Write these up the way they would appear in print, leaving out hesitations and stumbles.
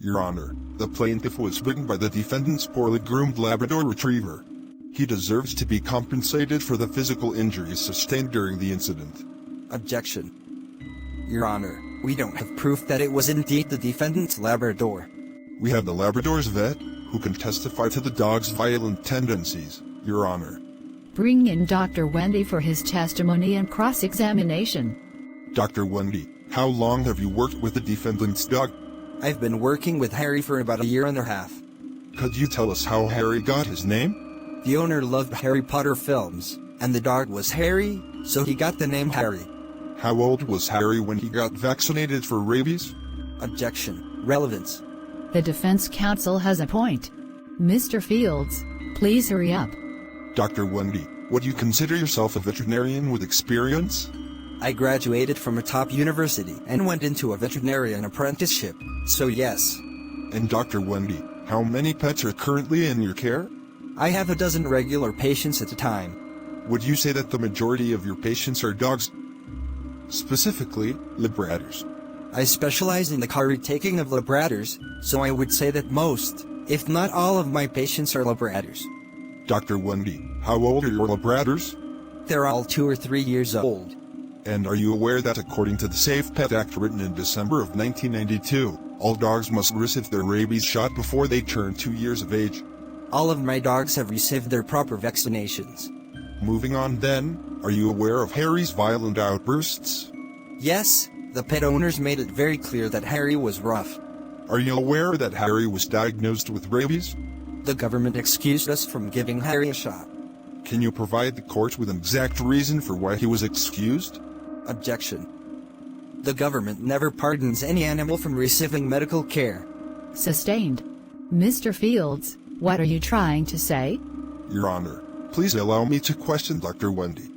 Your Honor, the plaintiff was bitten by the defendant's poorly groomed Labrador retriever. He deserves to be compensated for the physical injuries sustained during the incident. Objection. Your Honor, we don't have proof that it was indeed the defendant's Labrador. We have the Labrador's vet, who can testify to the dog's violent tendencies, Your Honor. Bring in Dr. Wendy for his testimony and cross-examination. Dr. Wendy, how long have you worked with the defendant's dog? I've been working with Harry for about a year and a half. Could you tell us how Harry got his name? The owner loved Harry Potter films, and the dog was Harry, so he got the name Harry. How old was Harry when he got vaccinated for rabies? Objection. Relevance. The defense counsel has a point. Mr. Fields, please hurry up. Dr. Wendy, would you consider yourself a veterinarian with experience? I graduated from a top university and went into a veterinarian apprenticeship, so yes. And Dr. Wendy, how many pets are currently in your care? I have a dozen regular patients at a time. Would you say that the majority of your patients are dogs? Specifically, Labradors. I specialize in the caretaking of Labradors, so I would say that most, if not all of my patients are Labradors. Dr. Wendy, how old are your Labradors? They're all 2 or 3 years old. And are you aware that according to the Safe Pet Act written in December of 1992, all dogs must receive their rabies shot before they turn 2 years of age? All of my dogs have received their proper vaccinations. Moving on then, are you aware of Harry's violent outbursts? Yes, the pet owners made it very clear that Harry was rough. Are you aware that Harry was diagnosed with rabies? The government excused us from giving Harry a shot. Can you provide the court with an exact reason for why he was excused? Objection. The government never pardons any animal from receiving medical care. Sustained. Mr. Fields, what are you trying to say? Your Honor, please allow me to question Dr. Wendy.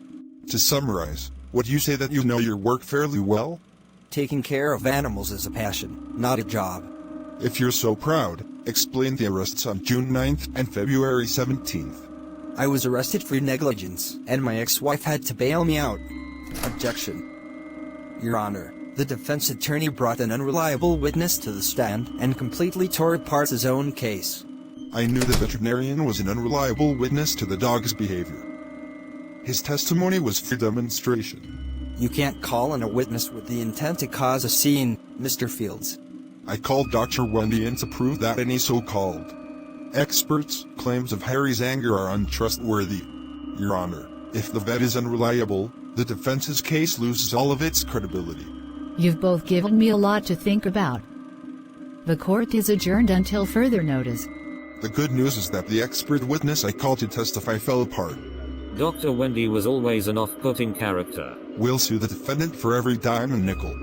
To summarize, would you say that you know your work fairly well? Taking care of animals is a passion, not a job. If you're so proud, explain the arrests on June 9th and February 17th. I was arrested for negligence, and my ex-wife had to bail me out. Objection. Your Honor, the defense attorney brought an unreliable witness to the stand and completely tore apart his own case. I knew the veterinarian was an unreliable witness to the dog's behavior. His testimony was for demonstration. You can't call on a witness with the intent to cause a scene, Mr. Fields. I called Dr. Wendy in to prove that any so-called experts' claims of Harry's anger are untrustworthy. Your Honor, if the vet is unreliable, the defense's case loses all of its credibility. You've both given me a lot to think about. The court is adjourned until further notice. The good news is that the expert witness I called to testify fell apart. Dr. Wendy was always an off-putting character. We'll sue the defendant for every dime and nickel.